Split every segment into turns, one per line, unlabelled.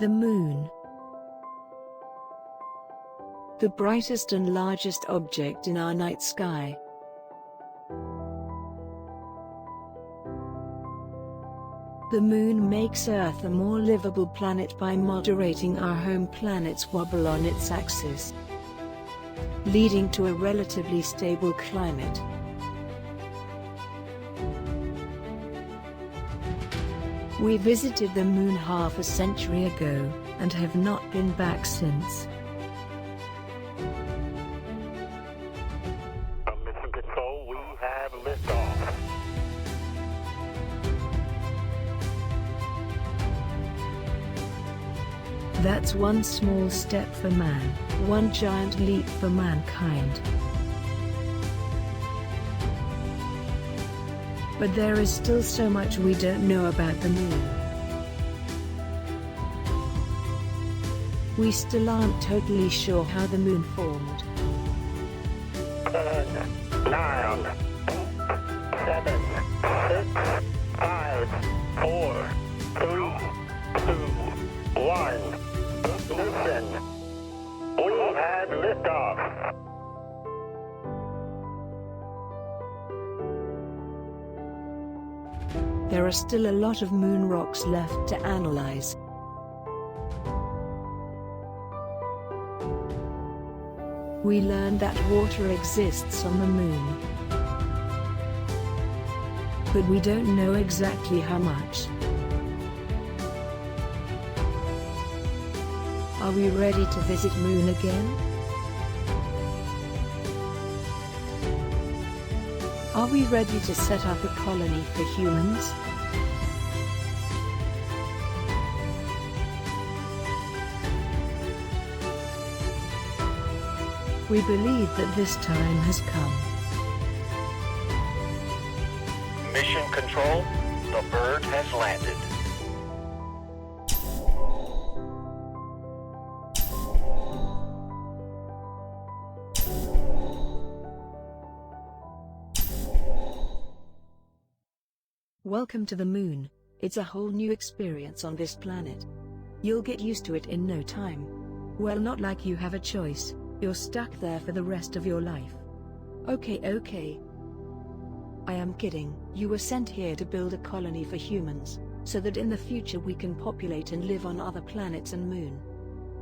The Moon. The brightest and largest object in our night sky. The Moon makes Earth a more livable planet by moderating our home planet's wobble on its axis, leading to a relatively stable climate. We visited the Moon half a century ago, and have not been back since.
Mission Control, we have liftoff.
That's one small step for man, one giant leap for mankind. But there is still so much we don't know about the Moon. We still aren't totally sure how the Moon formed.
10, 9, 8, 7, 6, 5, 4, 3, 2, 1. Ignition. We have liftoff.
There are still a lot of moon rocks left to analyze. We learned that water exists on the Moon, but we don't know exactly how much. Are we ready to visit Moon again? Are we ready to set up a colony for humans? We believe that this time has come.
Mission Control, the bird has landed.
Welcome to the Moon. It's a whole new experience on this planet. You'll get used to it in no time. Well, not like you have a choice. You're stuck there for the rest of your life. Okay. I am kidding. You were sent here to build a colony for humans, so that in the future we can populate and live on other planets and Moon.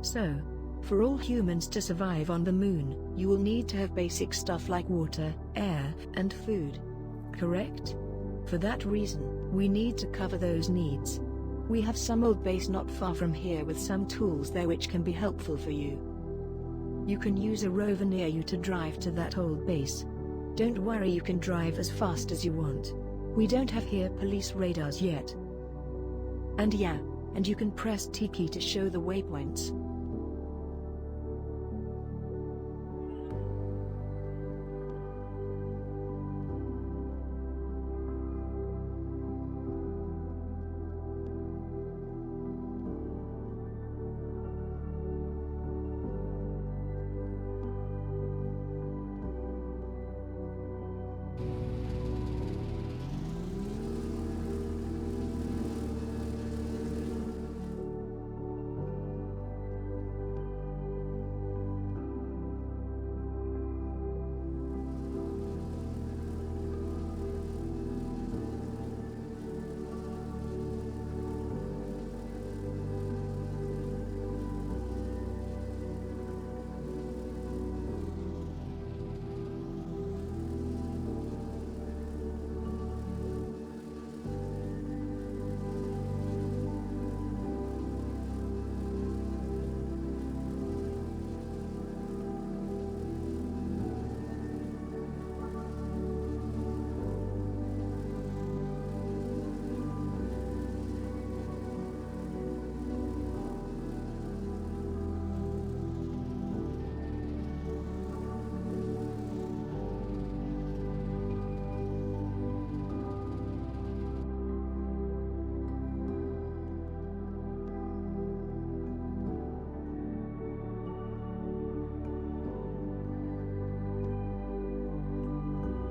So, for all humans to survive on the Moon, you will need to have basic stuff like water, air, and food. Correct? For that reason, we need to cover those needs. We have some old base not far from here with some tools there which can be helpful for you. You can use a rover near you to drive to that old base. Don't worry, you can drive as fast as you want. We don't have here police radars yet. And you can press T key to show the waypoints.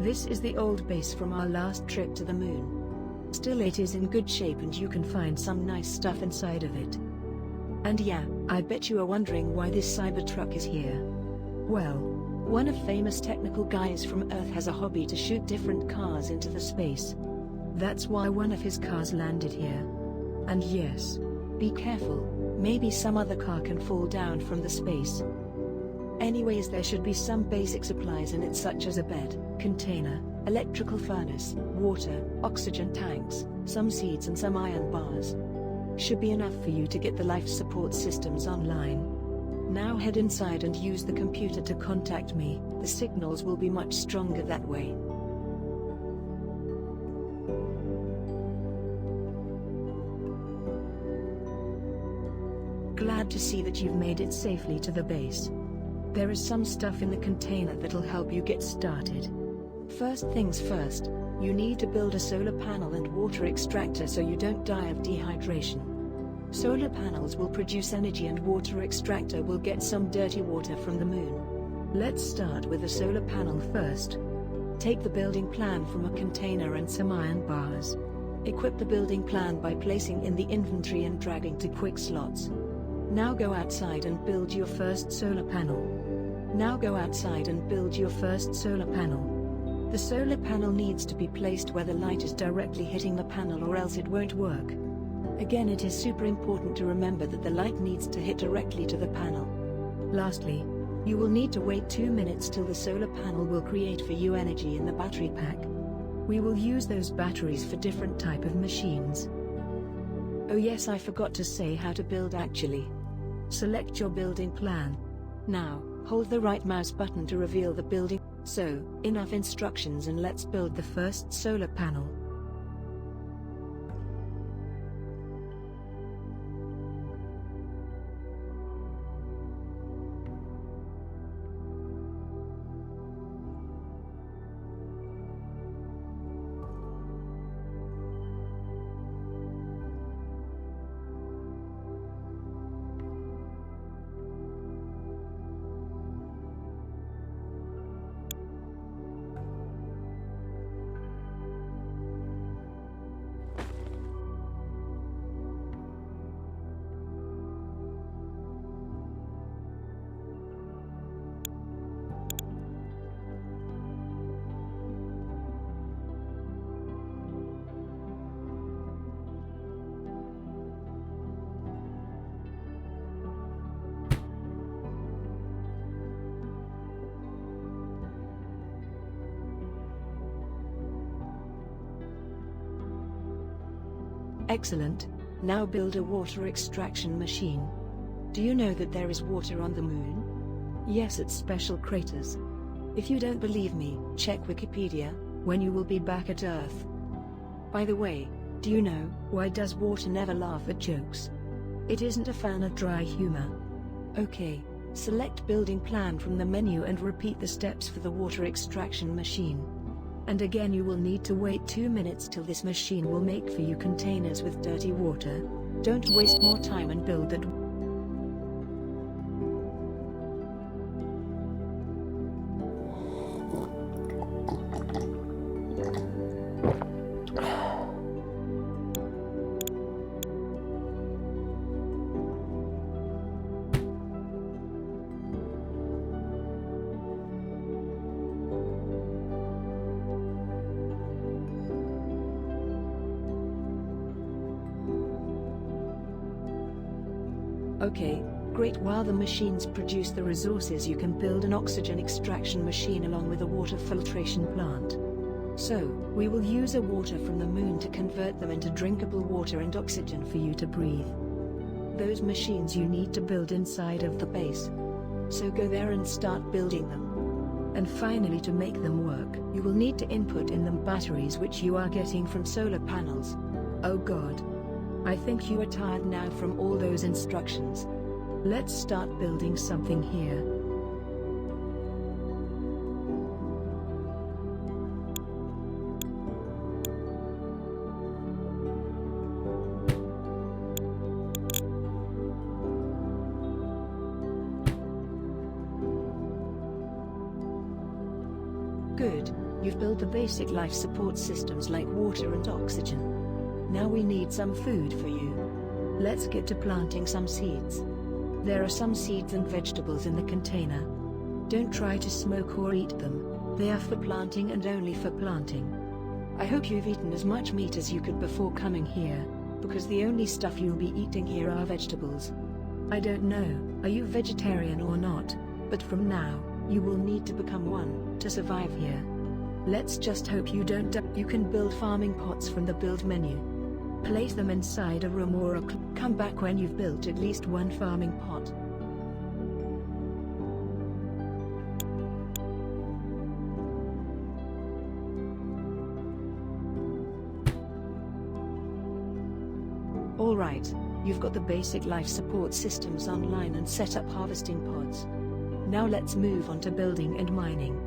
This is the old base from our last trip to the Moon. Still, it is in good shape and you can find some nice stuff inside of it. And yeah, I bet you are wondering why this Cybertruck is here. Well, one of famous technical guys from Earth has a hobby to shoot different cars into the space. That's why one of his cars landed here. And yes, be careful, maybe some other car can fall down from the space. Anyways, there should be some basic supplies in it, such as a bed, container, electrical furnace, water, oxygen tanks, some seeds and some iron bars. Should be enough for you to get the life support systems online. Now head inside and use the computer to contact me. The signals will be much stronger that way. Glad to see that you've made it safely to the base. There is some stuff in the container that'll help you get started. First things first, you need to build a solar panel and water extractor so you don't die of dehydration. Solar panels will produce energy and water extractor will get some dirty water from the moon. Let's start with the solar panel first. Take the building plan from a container and some iron bars. Equip the building plan by placing in the inventory and dragging to quick slots. Now go outside and build your first solar panel. The solar panel needs to be placed where the light is directly hitting the panel or else it won't work. Again, it is super important to remember that the light needs to hit directly to the panel. Lastly, you will need to wait 2 minutes till the solar panel will create for you energy in the battery pack. We will use those batteries for different type of machines. Oh yes, I forgot to say how to build actually. Select your building plan. Now, hold the right mouse button to reveal the building. So, enough instructions and let's build the first solar panel. Excellent. Now build a water extraction machine. Do you know that there is water on the moon? Yes, it's special craters. If you don't believe me, check Wikipedia, when you will be back at Earth. By the way, do you know, why does water never laugh at jokes? It isn't a fan of dry humor. Okay, select building plan from the menu and repeat the steps for the water extraction machine. And again, you will need to wait 2 minutes till this machine will make for you containers with dirty water. Don't waste more time and build that. Okay, great. While the machines produce the resources, you can build an oxygen extraction machine along with a water filtration plant. So, we will use a water from the moon to convert them into drinkable water and oxygen for you to breathe. Those machines you need to build inside of the base. So go there and start building them. And finally, to make them work, you will need to input in them batteries which you are getting from solar panels. Oh God. I think you are tired now from all those instructions. Let's start building something here. Good, you've built the basic life support systems like water and oxygen. Now we need some food for you. Let's get to planting some seeds. There are some seeds and vegetables in the container. Don't try to smoke or eat them. They are for planting and only for planting. I hope you've eaten as much meat as you could before coming here, because the only stuff you'll be eating here are vegetables. I don't know, are you vegetarian or not, but from now, you will need to become one to survive here. Let's just hope you don't die. You can build farming pots from the build menu. Place them inside a room or come back when you've built at least one farming pot. Alright, you've got the basic life support systems online and set up harvesting pods. Now let's move on to building and mining.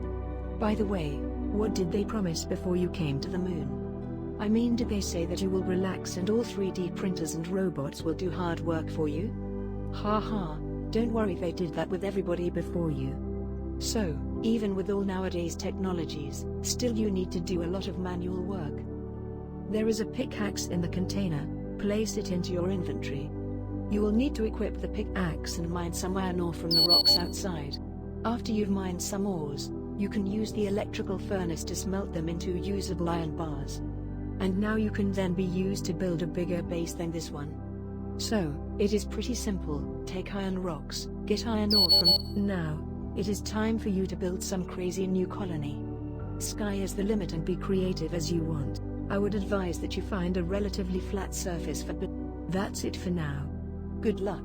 By the way, what did they promise before you came to the moon? I mean, did they say that you will relax and all 3D printers and robots will do hard work for you? Haha, don't worry, they did that with everybody before you. So, even with all nowadays technologies, still you need to do a lot of manual work. There is a pickaxe in the container. Place it into your inventory. You will need to equip the pickaxe and mine some iron ore from the rocks outside. After you've mined some ores, you can use the electrical furnace to smelt them into usable iron bars. And now you can then be used to build a bigger base than this one. So, it is pretty simple. Take iron rocks, get iron ore from. Now, it is time for you to build some crazy new colony. Sky is the limit and be creative as you want. I would advise that you find a relatively flat surface for. That's it for now. Good luck.